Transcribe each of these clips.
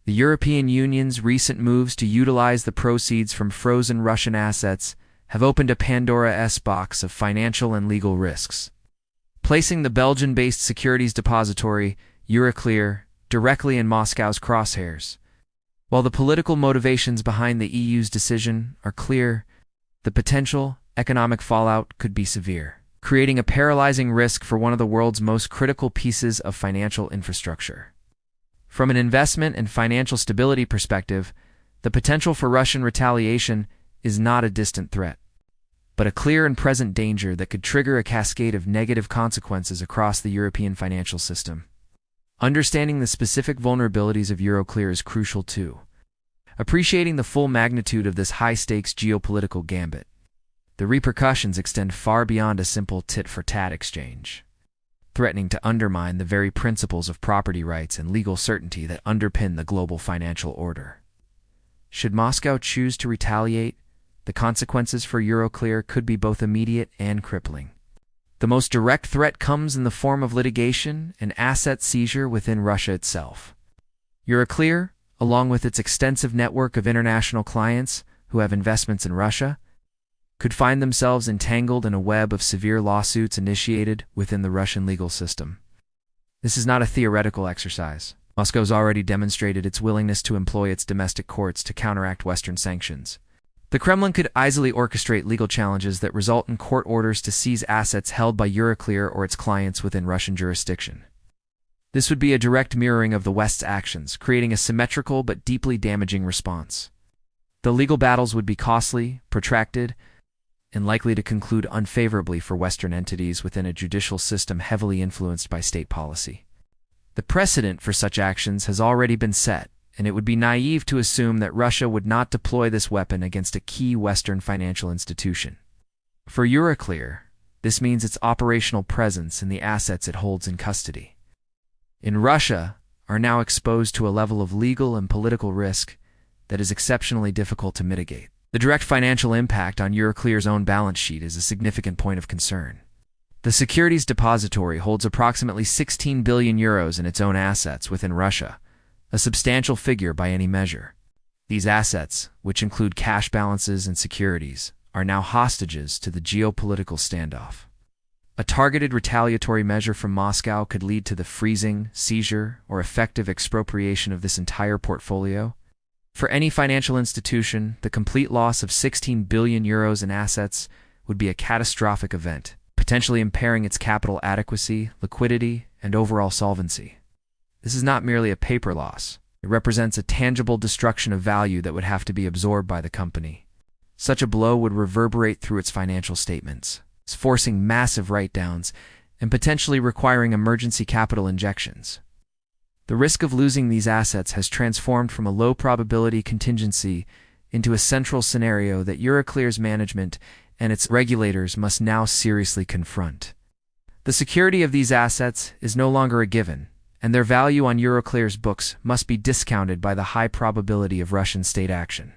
The European Union's recent moves to utilize the proceeds from frozen Russian assets have opened a Pandora's box of financial and legal risks, placing the Belgian-based securities depository, Euroclear, directly in Moscow's crosshairs. While the political motivations behind the EU's decision are clear, the potential economic fallout could be severe, creating a paralyzing risk for one of the world's most critical pieces of financial infrastructure. From an investment and financial stability perspective, the potential for Russian retaliation is not a distant threat, but a clear and present danger that could trigger a cascade of negative consequences across the European financial system. Understanding the specific vulnerabilities of Euroclear is crucial too. Appreciating the full magnitude of this high-stakes geopolitical gambit, the repercussions extend far beyond a simple tit-for-tat exchange, threatening to undermine the very principles of property rights and legal certainty that underpin the global financial order. Should Moscow choose to retaliate, the consequences for Euroclear could be both immediate and crippling. The most direct threat comes in the form of litigation and asset seizure within Russia itself. Euroclear, along with its extensive network of international clients who have investments in Russia, could find themselves entangled in a web of severe lawsuits initiated within the Russian legal system. This is not a theoretical exercise. Moscow's already demonstrated its willingness to employ its domestic courts to counteract Western sanctions. The Kremlin could easily orchestrate legal challenges that result in court orders to seize assets held by Euroclear or its clients within Russian jurisdiction. This would be a direct mirroring of the West's actions, creating a symmetrical but deeply damaging response. The legal battles would be costly, protracted, and likely to conclude unfavorably for Western entities within a judicial system heavily influenced by state policy. The precedent for such actions has already been set, and it would be naive to assume that Russia would not deploy this weapon against a key Western financial institution. For Euroclear, this means its operational presence and the assets it holds in custody in Russia are now exposed to a level of legal and political risk that is exceptionally difficult to mitigate. The direct financial impact on Euroclear's own balance sheet is a significant point of concern. The securities depository holds approximately 16 billion euros in its own assets within Russia, a substantial figure by any measure. These assets, which include cash balances and securities, are now hostages to the geopolitical standoff. A targeted retaliatory measure from Moscow could lead to the freezing, seizure, or effective expropriation of this entire portfolio. For any financial institution, the complete loss of 16 billion euros in assets would be a catastrophic event, potentially impairing its capital adequacy, liquidity, and overall solvency. This is not merely a paper loss. It represents a tangible destruction of value that would have to be absorbed by the company. Such a blow would reverberate through its financial statements, forcing massive write-downs and potentially requiring emergency capital injections. The risk of losing these assets has transformed from a low-probability contingency into a central scenario that Euroclear's management and its regulators must now seriously confront. The security of these assets is no longer a given, and their value on Euroclear's books must be discounted by the high probability of Russian state action.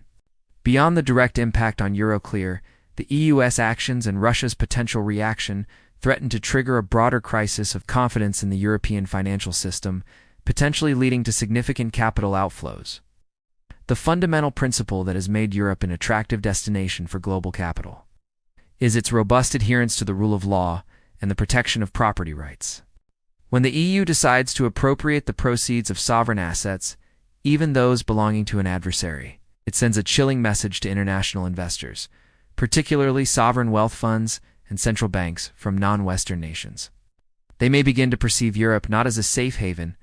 Beyond the direct impact on Euroclear, the EU's actions and Russia's potential reaction threaten to trigger a broader crisis of confidence in the European financial system, potentially leading to significant capital outflows. The fundamental principle that has made Europe an attractive destination for global capital is its robust adherence to the rule of law and the protection of property rights. When the EU decides to appropriate the proceeds of sovereign assets, even those belonging to an adversary, it sends a chilling message to international investors, particularly sovereign wealth funds and central banks from non-Western nations. They may begin to perceive Europe not as a safe haven,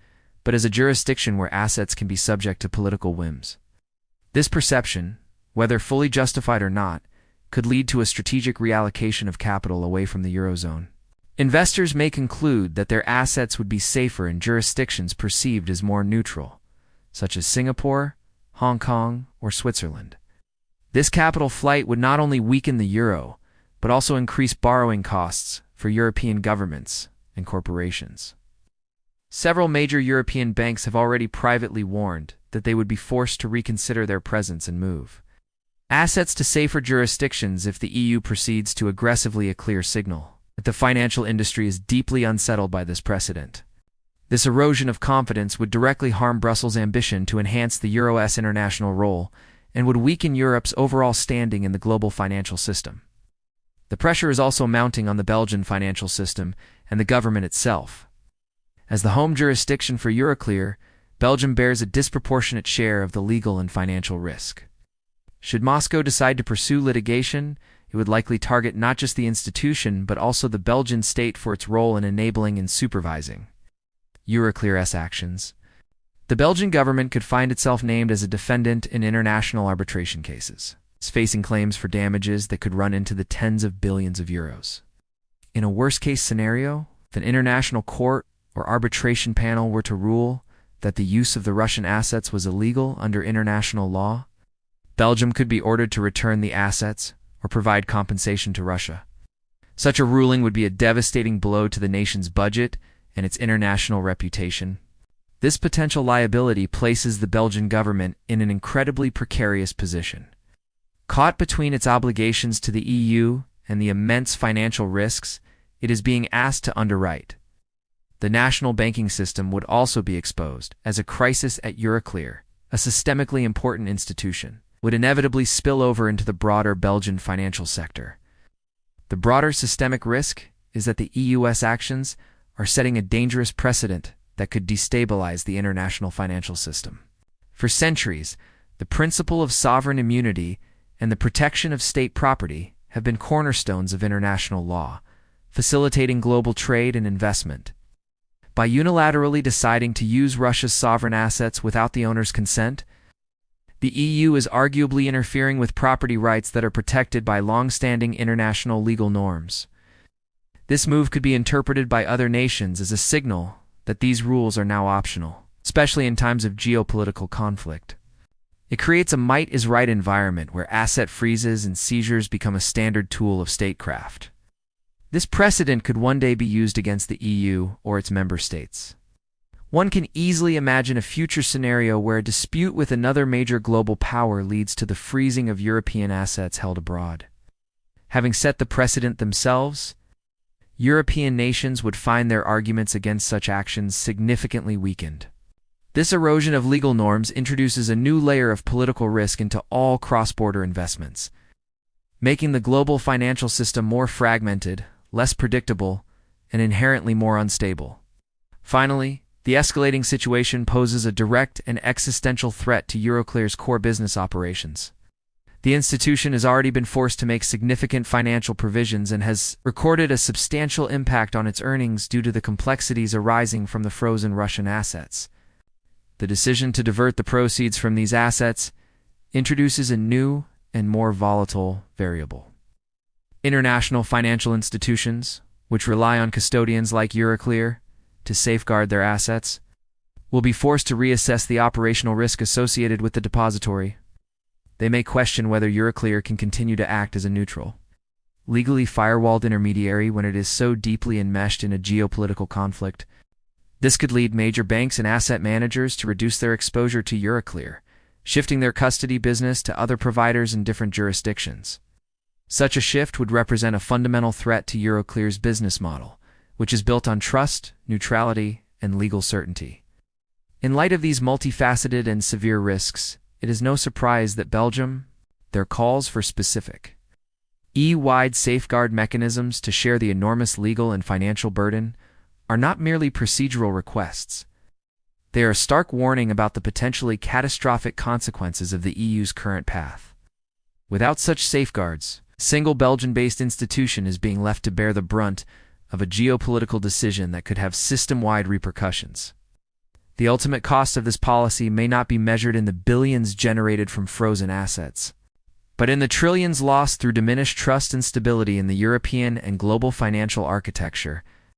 but as a jurisdiction where assets can be subject to political whims. This perception, whether fully justified or not, could lead to a strategic reallocation of capital away from the Eurozone. Investors may conclude that their assets would be safer in jurisdictions perceived as more neutral, such as Singapore, Hong Kong, or Switzerland. This capital flight would not only weaken the euro, but also increase borrowing costs for European governments and corporations. Several major European banks have already privately warned that they would be forced to reconsider their presence and move assets to safer jurisdictions if the EU proceeds to aggressively a clear signal that the financial industry is deeply unsettled by this precedent. This erosion of confidence would directly harm Brussels' ambition to enhance the euro's international role and would weaken Europe's overall standing in the global financial system. The pressure is also mounting on the Belgian financial system and the government itself. As the home jurisdiction for Euroclear, Belgium bears a disproportionate share of the legal and financial risk. Should Moscow decide to pursue litigation, it would likely target not just the institution but also the Belgian state for its role in enabling and supervising Euroclear's actions. The Belgian government could find itself named as a defendant in international arbitration cases, facing claims for damages that could run into the tens of billions of euros. In a worst-case scenario, if an international court or arbitration panel were to rule that the use of the Russian assets was illegal under international law, Belgium could be ordered to return the assets or provide compensation to Russia. Such a ruling would be a devastating blow to the nation's budget and its international reputation. This potential liability places the Belgian government in an incredibly precarious position. Caught between its obligations to the EU and the immense financial risks it is being asked to underwrite. The national banking system would also be exposed, as a crisis at Euroclear, a systemically important institution, would inevitably spill over into the broader Belgian financial sector. The broader systemic risk is that the EU's actions are setting a dangerous precedent that could destabilize the international financial system. For centuries, the principle of sovereign immunity and the protection of state property have been cornerstones of international law, facilitating global trade and investment. By unilaterally deciding to use Russia's sovereign assets without the owner's consent, the EU is arguably interfering with property rights that are protected by long-standing international legal norms. This move could be interpreted by other nations as a signal that these rules are now optional, especially in times of geopolitical conflict. It creates a might-is-right environment where asset freezes and seizures become a standard tool of statecraft. This precedent could one day be used against the EU or its member states. One can easily imagine a future scenario where a dispute with another major global power leads to the freezing of European assets held abroad. Having set the precedent themselves, European nations would find their arguments against such actions significantly weakened. This erosion of legal norms introduces a new layer of political risk into all cross-border investments, making the global financial system more fragmented, less predictable, and inherently more unstable. Finally, the escalating situation poses a direct and existential threat to Euroclear's core business operations. The institution has already been forced to make significant financial provisions and has recorded a substantial impact on its earnings due to the complexities arising from the frozen Russian assets. The decision to divert the proceeds from these assets introduces a new and more volatile variable. International financial institutions, which rely on custodians like Euroclear to safeguard their assets, will be forced to reassess the operational risk associated with the depository. They may question whether Euroclear can continue to act as a neutral, legally firewalled intermediary when it is so deeply enmeshed in a geopolitical conflict. This could lead major banks and asset managers to reduce their exposure to Euroclear, shifting their custody business to other providers in different jurisdictions. Such a shift would represent a fundamental threat to Euroclear's business model, which is built on trust, neutrality, and legal certainty. In light of these multifaceted and severe risks, it is no surprise that Belgium, their calls for specific, EU-wide safeguard mechanisms to share the enormous legal and financial burden, are not merely procedural requests. They are a stark warning about the potentially catastrophic consequences of the EU's current path. Without such safeguards, a single Belgian-based institution is being left to bear the brunt of a geopolitical decision that could have system-wide repercussions. The ultimate cost of this policy may not be measured in the billions generated from frozen assets, but in the trillions lost through diminished trust and stability in the European and global financial architecture.